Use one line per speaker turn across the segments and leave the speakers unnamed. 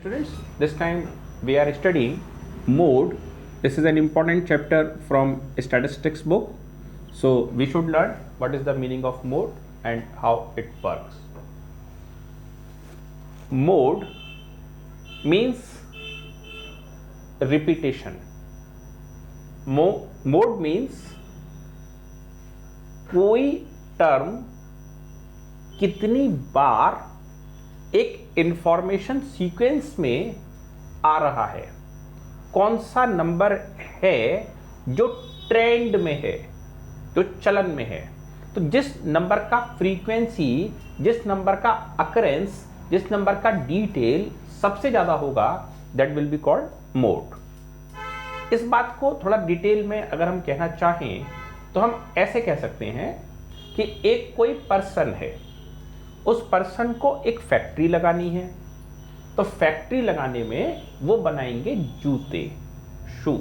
students, this time we are studying mode. This is an important chapter from statistics book. So we should learn what is the meaning of mode and how it works. Mode means repetition. Mode means कोई term कितनी बार एक information sequence में आ रहा है, कौन सा number है जो ट्रेंड में है, जो चलन में है। तो जिस नंबर का फ्रीक्वेंसी, जिस नंबर का अकरेंस, जिस नंबर का डिटेल सबसे ज्यादा होगा, that will be called mode. इस बात को थोड़ा डिटेल में अगर हम कहना चाहें तो हम ऐसे कह सकते हैं कि एक कोई पर्सन है, उस पर्सन को एक फैक्ट्री लगानी है, तो फैक्ट्री लगाने में वो बनाएंगे जूते, शू।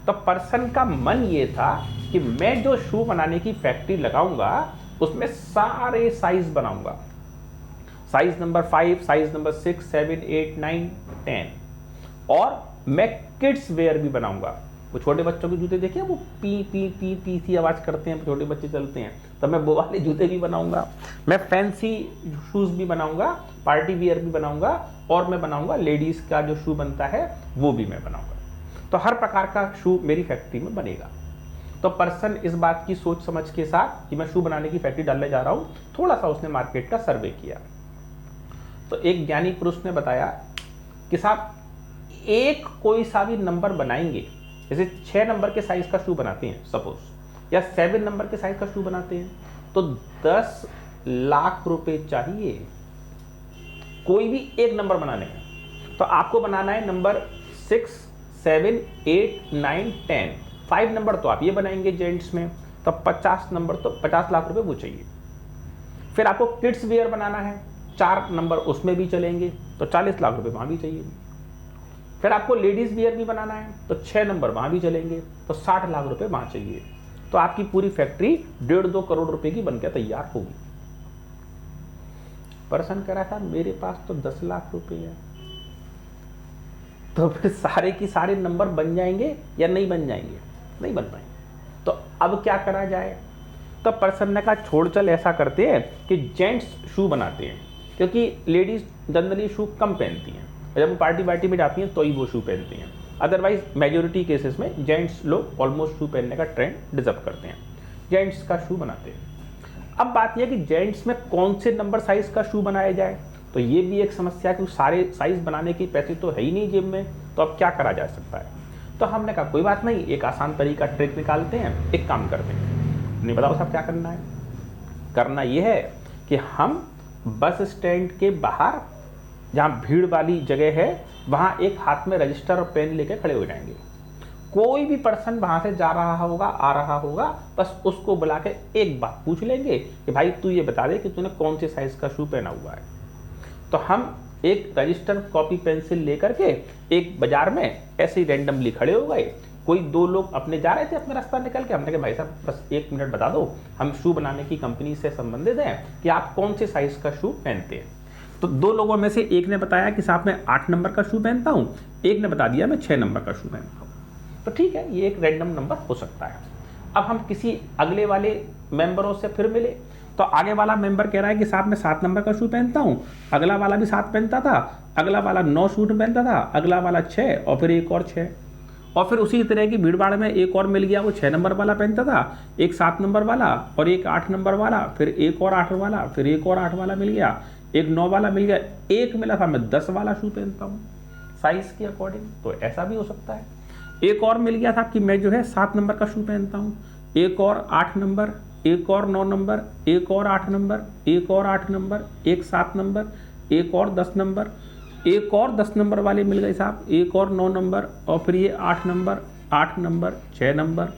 तो पर्सन का मन ये था कि मैं जो शू बनाने की फैक्ट्री लगाऊंगा उसमें सारे साइज बनाऊंगा, साइज नंबर 5, साइज नंबर 6, 7, 8, 9, 10, और मैं किड्स वेयर भी बनाऊंगा। वो छोटे बच्चों के जूते देखिए, वो पी पी पी पी सी आवाज करते हैं, छोटे बच्चे चलते हैं, तो मैं वो वाले जूते भी बनाऊंगा। मैं फैंसी शूज भी बनाऊंगा, पार्टी वियर भी बनाऊंगा, और मैं बनाऊंगा लेडीज का जो शू बनता है वो भी मैं बनाऊंगा। तो हर प्रकार का शू मेरी फैक्ट्री में बनेगा। तो पर्सन इस बात की सोच समझ के साथ कि मैं शू बनाने की फैक्ट्री डालने जा रहा हूं, थोड़ा सा उसने मार्केट का सर्वे किया। तो एक ज्ञानी पुरुष ने बताया कि साहब एक कोई सा भी नंबर बनाएंगे, जैसे 6 नंबर के साइज का शू बनाते हैं सपोज, या 7 नंबर के साइज का शू बनाते हैं, तो 10 लाख रुपए चाहिए कोई भी एक नंबर बनाने में। तो आपको बनाना है नंबर 6, 7, 8, 9, 10, 5 नंबर तो आप ये बनाएंगे जेंट्स में, तो 50 नंबर तो 50 लाख रुपए वो चाहिए। फिर आपको किड्स वेयर बनाना है, 4 नंबर उसमें भी चलेंगे, तो 40 लाख रुपए वहां भी चाहिए। फिर आपको लेडीज वियर भी बनाना है, तो 6 नंबर वहां भी चलेंगे, तो 60 लाख रुपए वहां चाहिए। तो आपकी पूरी फैक्ट्री 1.5-2 करोड़ रुपए की बनकर तैयार होगी। पर्सन कह रहा था मेरे पास तो 10 लाख रुपए है, तो फिर सारे की सारे नंबर बन जाएंगे या नहीं बन जाएंगे? नहीं बन पाएंगे। तो अब क्या करा जाए? तो पर्सन ने कहा छोड़ चल, ऐसा करते हैं कि जेंट्स शू बनाते हैं, क्योंकि लेडीज जनरली शू कम पहनती हैं, जब वो पार्टी वार्टी में जाती हैं तो ही वो शू पहनती हैं। अदरवाइज मेजोरिटी केसेस में जेंट्स लोग ऑलमोस्ट शू पहनने का ट्रेंड डिजर्व करते हैं, जेंट्स का शू बनाते हैं। अब बात यह कि जेंट्स में कौन से नंबर साइज का शू बनाया जाए, तो ये भी एक समस्या है कि सारे साइज बनाने के पैसे तो है ही नहीं जेब में, तो अब क्या करा जा सकता है? तो हमने कहा कोई बात नहीं, एक आसान तरीका ट्रिक निकालते हैं, एक काम करते हैं। नहीं बताओ साहब क्या करना है? करना यह है कि हम बस स्टैंड के बाहर जहां भीड़ वाली जगह है वहां एक हाथ में रजिस्टर और पेन लेके खड़े हो जाएंगे। कोई भी पर्सन वहां से जा रहा होगा, आ रहा होगा, बस उसको बुला के एक बात पूछ लेंगे कि भाई तू ये बता दे कि तूने कौन से साइज का शू पहना हुआ है। तो हम एक रजिस्टर, कॉपी, पेंसिल लेकर के एक बाजार में ऐसे ही रैंडमली खड़े हो गए। कोई 2 लोग अपने जा रहे थे अपने रास्ता निकल के, हमने कहा भाई साहब बस 1 मिनट बता दो, हम शू बनाने की कंपनी से संबंधित हैं कि आप कौन से साइज का शू पहनते हैं। तो 2 लोगों में से एक ने बताया कि साहब मैं 8 नंबर का शू पहनता हूं, एक ने बता दिया मैं 6 नंबर का शू पहनता हूं। तो ठीक है, ये एक रैंडम नंबर हो सकता है। अब हम किसी अगले वाले मेंबरों से फिर मिले, तो आगे वाला मेंबर कह रहा है कि साहब मैं 7 नंबर का शू पहनता हूं, अगला वाला भी 7 पहनता था, अगला वाला 9 शूट पहनता था, अगला वाला 6, और फिर एक और 6, और फिर उसी तरह की भीड़ भाड़ में एक और मिल गया, वो 6 नंबर वाला पहनता था, एक 7 नंबर वाला, और एक 8 नंबर वाला, फिर एक और 8 वाला, फिर एक और 8 वाला मिल गया, एक 9 वाला मिल गया, एक मिला था मैं 10 वाला शू पहनता हूँ साइज के अकॉर्डिंग। तो ऐसा भी हो सकता है। एक और मिल गया था कि मैं जो है 7 नंबर का शू पहनता हूँ, एक और 8 नंबर, एक और 9 नंबर, एक और 8 नंबर, एक और 8 नंबर, एक 7 नंबर, एक और 10 नंबर, एक और 10 नंबर वाले मिल गए साहब, एक और 9 नंबर, और फिर ये 8 नंबर, 8 नंबर, 6 नंबर,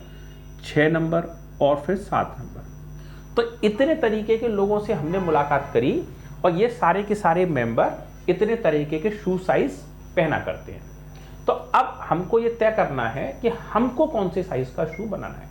6 नंबर, और फिर 7 नंबर। तो इतने तरीके के लोगों से हमने मुलाकात करी, और ये सारे के सारे मेंबर इतने तरीके के शू साइज पहना करते हैं। तो अब हमको ये तय करना है कि हमको कौन से साइज का शू बनाना है।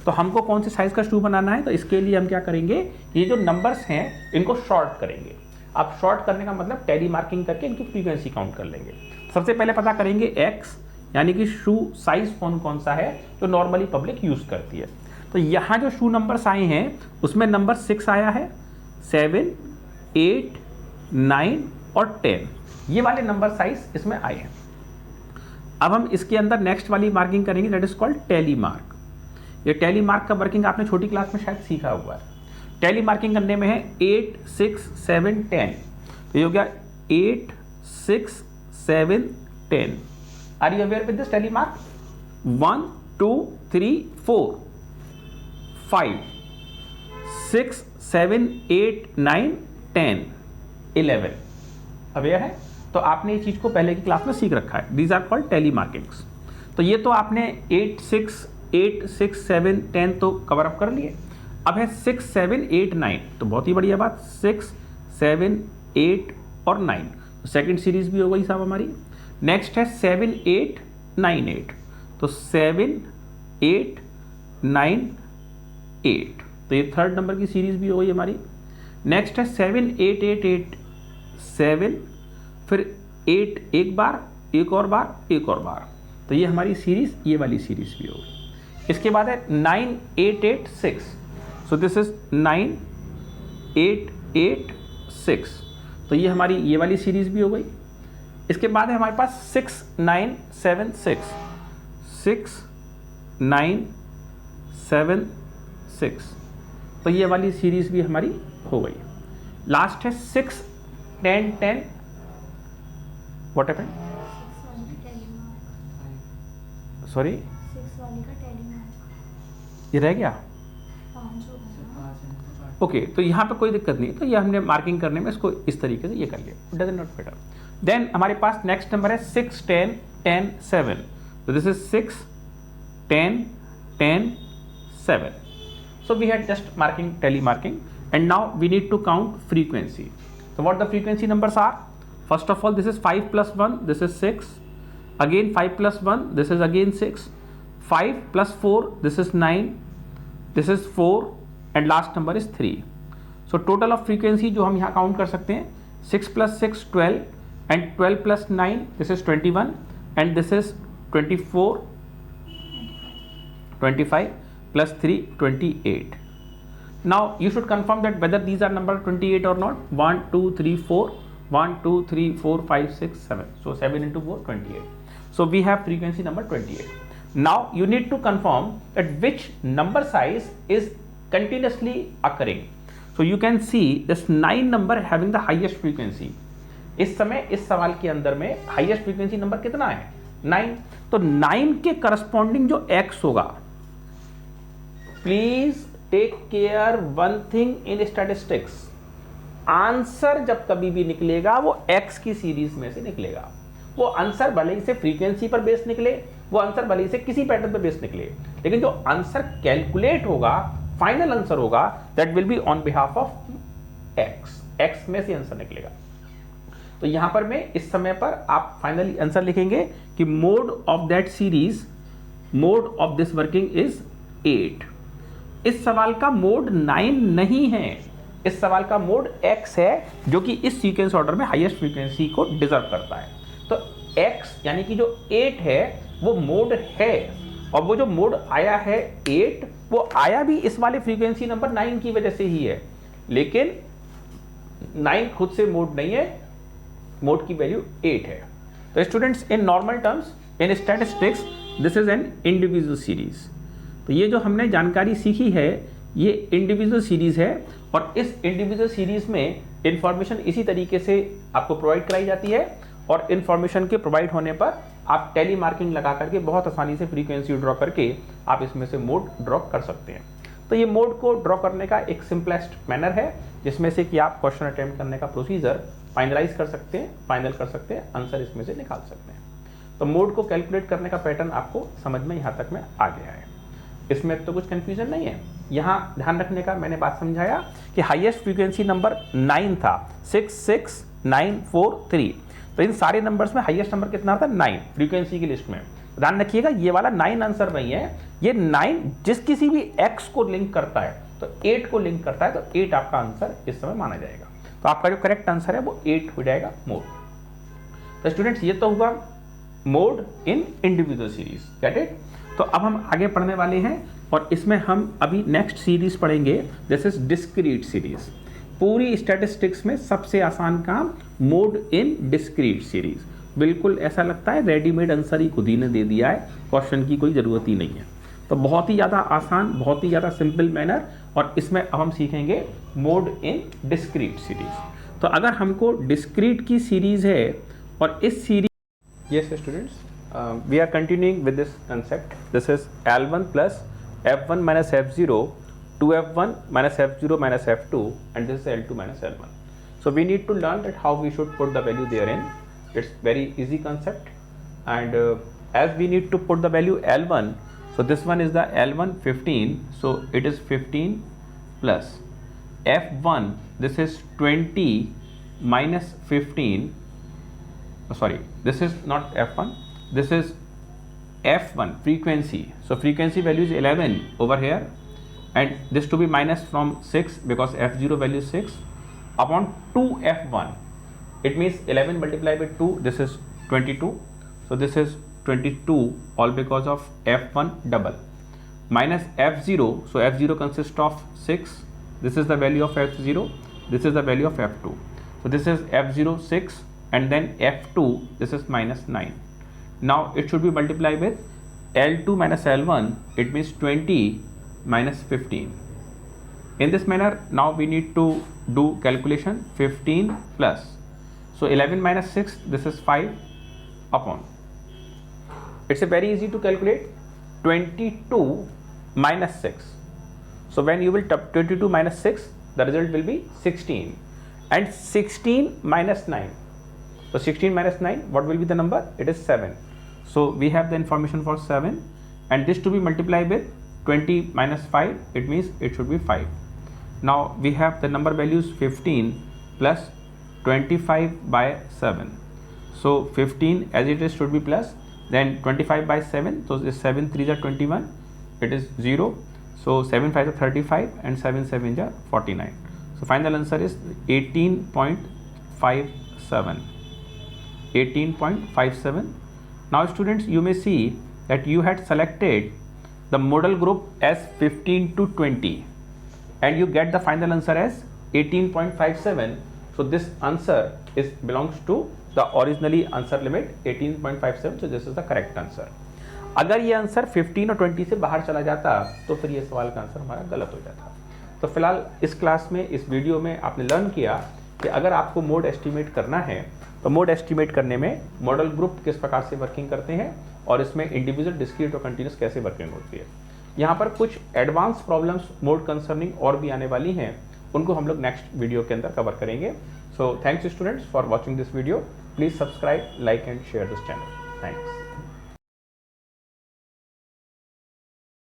तो हमको कौन से साइज का शू बनाना है, तो इसके लिए हम क्या करेंगे, ये जो नंबर्स हैं इनको शॉर्ट करेंगे। आप शॉर्ट करने का मतलब टैली मार्किंग करके इनकी फ्रीक्वेंसी काउंट कर लेंगे। सबसे पहले पता करेंगे एक्स यानी कि शू साइज कौन कौन सा है जो नॉर्मली पब्लिक यूज करती है। तो यहाँ जो शू नंबर्स आए हैं उसमें नंबर 6 आया है, 7, 8, 9 और 10, ये वाले नंबर साइज इसमें आए हैं। अब हम इसके अंदर नेक्स्ट वाली मार्किंग करेंगे, that is called tally mark. ये टैली मार्क का वर्किंग आपने छोटी क्लास में शायद सीखा हुआ है। टैली मार्किंग करने में है 8, 6, 7, 10, तो ये हो गया 8, 6, 7, 10। Are you aware with this tally mark? 1, 2, 3, 4, 5, 6, 7, 8, 9, 10, 11। Aware है? तो आपने ये चीज को पहले की क्लास में सीख रखा है। These are called tally markings. तो ये तो आपने 8, 6, 7, 10 तो कवर अप कर लिए। अब है 6, 7, 8, 9, तो बहुत ही बढ़िया बात, 6, 7, 8 और 9, तो सेकेंड सीरीज भी हो गई साहब हमारी। नेक्स्ट है 7, 8, 9, 8, तो 7, 8, 9, 8, तो ये थर्ड नंबर की सीरीज भी हो गई हमारी। नेक्स्ट है 7, 8, 8, 8, 7, फिर 8 एक बार, एक और बार, एक और बार, तो ये हमारी सीरीज, ये वाली सीरीज भी हो गई। इसके बाद है 9, 8, 8, 6, सो दिस इज 9, 8, 8, 6, तो ये हमारी ये वाली सीरीज भी हो गई। इसके बाद है हमारे पास 6, 9, 7, 6, 6, 9, 7, 6, तो ये वाली सीरीज भी हमारी हो गई। लास्ट है 6, 10, 10, व्हाट हैपेंड? सॉरी, ये रह गया। ओके, तो यहाँ पे कोई दिक्कत नहीं है, तो ये हमने मार्किंग करने में इसको इस तरीके से ये कर लिया, डजंट नॉट मैटर। देन हमारे पास नेक्स्ट नंबर है 6, 10, 10, 7, तो this is 6, 10, 10, 7, so we had just marking tally marking, and now we need to count frequency. So what the frequency numbers are? First of all, this is 5 plus 1, this is 6, again 5 plus 1, this is again 6, 5 plus 4, this is 9, this is 4, and last number is 3. So total of frequency जो हम यहाँ count कर सकते हैं, 6 plus 6, 12, and 12 plus 9, this is 21, and this is 24, 25 plus 3, 28. Now you should confirm that whether these are number 28 or not. 1, 2, 3, 4, 1, 2, 3, 4, 5, 6, 7. So 7 into 4, 28. So we have frequency number 28. Now you need to confirm that which number size is continuously occurring. So you can see this 9 number having the highest frequency. इस समय इस सवाल के अंदर में highest frequency number कितना है? 9। तो 9 के करस्पॉन्डिंग जो x होगा, please take care one thing in statistics, answer जब कभी भी निकलेगा वो x की सीरीज में से निकलेगा। वो आंसर भले ही से फ्रीक्वेंसी पर बेस निकले, वो आंसर भले ही से किसी पैटर्न पर बेस निकले, लेकिन जो आंसर कैलकुलेट होगा, फाइनल आंसर होगा, that will be on behalf of x में से आंसर निकलेगा। तो यहां पर मैं इस समय पर आप फाइनली आंसर लिखेंगे कि mode of that series, mode of this working is 8। इस सवाल का मोड 9 नहीं है, इस सवाल का मोड x है, जो कि इस सीक्वेंस ऑर्डर में हाईएस्ट फ्रीक्वेंसी को डिजर्व करता है। तो x यानी कि जो 8 है वो मोड है, और वो जो मोड आया है 8, वो आया भी इस वाले फ्रीक्वेंसी नंबर 9 की वजह से ही है, लेकिन 9 खुद से मोड नहीं है, मोड की वैल्यू 8 है। तो students, in normal terms, in statistics, this is an individual series. तो ये जो हमने जानकारी सीखी है ये इंडिविजुअल सीरीज है, और इस इंडिविजुअल सीरीज में इंफॉर्मेशन इसी तरीके से आपको प्रोवाइड कराई जाती है, और इंफॉर्मेशन के प्रोवाइड होने पर आप टैली मार्किंग लगा करके बहुत आसानी से फ्रीक्वेंसी ड्रॉ करके आप इसमें से मोड ड्रॉ कर सकते हैं। तो ये मोड को ड्रॉ करने का एक सिंपलेस्ट मैनर है, जिसमें से कि आप क्वेश्चन अटेम्प्ट करने का प्रोसीजर फाइनलाइज कर सकते हैं, फाइनल कर सकते हैं, आंसर इसमें से निकाल सकते हैं। तो मोड को कैलकुलेट करने का पैटर्न आपको समझ में यहाँ तक में आ गया है, इसमें तो कुछ कंफ्यूजन नहीं है। यहाँ ध्यान रखने का मैंने बात समझाया कि हाईएस्ट फ्रीक्वेंसी नंबर 9 था, 6, 6, 9, 4, 3। तो इन सारे नंबर्स में हाईएस्ट नंबर कितना था? 9 फ्रीक्वेंसी की लिस्ट में। ध्यान रखिएगा ये वाला 9 आंसर नहीं है, ये 9 जिस किसी भी x को लिंक करता है, तो 8 को लिंक करता है, तो 8 आपका आंसर इस समय माना जाएगा। तो आपका जो करेक्ट आंसर है वो 8 हो जाएगा मोड। तो स्टूडेंट्स ये तो हुआ mode in individual series, get it. तो अब हम आगे पढ़ने वाले हैं और इसमें हम अभी नेक्स्ट सीरीज पढ़ेंगे, दिस इज डिस्क्रीट सीरीज। पूरी स्टैटिस्टिक्स में सबसे आसान काम मोड इन डिस्क्रीट सीरीज। बिल्कुल ऐसा लगता है रेडीमेड आंसर ही खुद ही ने दे दिया है, क्वेश्चन की कोई ज़रूरत ही नहीं है। तो बहुत ही ज़्यादा आसान, बहुत ही ज़्यादा सिंपल मैनर, और इसमें अब हम सीखेंगे मोड इन डिस्क्रीट सीरीज। तो अगर हमको डिस्क्रीट की सीरीज है और इस series, yes students, we are continuing with this concept, this is L1 plus F1 minus F0 2F1 minus F0 minus F2, and this is L2 minus L1. So we need to learn that how we should put the value therein. It's very easy concept, and as we need to put the value L1, so this one is the L1 15, so it is 15 plus F1, this is 20 minus 15, sorry, this is not F1, this is F1 frequency, so frequency value is 11 over here, and this to be minus from 6 because F0 value is 6 upon 2F1. It means 11 multiplied by 2, this is 22. So this is 22 all because of F1 double minus F0. So F0 consists of 6. This is the value of F0. This is the value of F2. So this is F0 6 and then F2, this is minus 9. Now it should be multiplied with L2 minus L1. It means 20 minus 15. In this manner, now we need to do calculation. 15 plus, so 11 minus 6, this is 5 upon, it's a very easy to calculate, 22 minus 6. So when you will 22 minus 6, the result will be 16, and 16 minus 9, so 16 minus 9, what will be the number? It is 7. So we have the information for 7, and this to be multiplied with 20 minus 5, it means it should be 5. Now we have the number values 15 plus 25 by 7. So 15 as it is should be plus, then 25 by 7, so this 7 3s are 21, it is 0. So 7 5s are 35 and 7 7s are 49. So final answer is 18.57. 18.57. Now students, you may see that you had selected the model group as 15 to 20 and you get the final answer as 18.57. So this answer is belongs to the originally answer limit 18.57. So this is the correct answer. अगर ये answer 15 और 20 से बाहर चला जाता तो फिर ये सवाल का आंसर हमारा गलत हो जाता। तो फिलहाल इस क्लास में, इस वीडियो में आपने लर्न किया कि अगर आपको मोड एस्टिमेट करना है तो मोड एस्टिमेट करने में मॉडल ग्रुप किस प्रकार से वर्किंग करते हैं और इसमें इंडिविजुअल, डिस्क्रीट और कंटिन्यूस कैसे वर्किंग होती है। यहाँ पर कुछ एडवांस प्रॉब्लम्स मोड कंसर्निंग और भी आने वाली हैं, उनको हम लोग नेक्स्ट वीडियो के अंदर कवर करेंगे। So thanks students for watching this video. Please subscribe, like and share this channel. Thanks.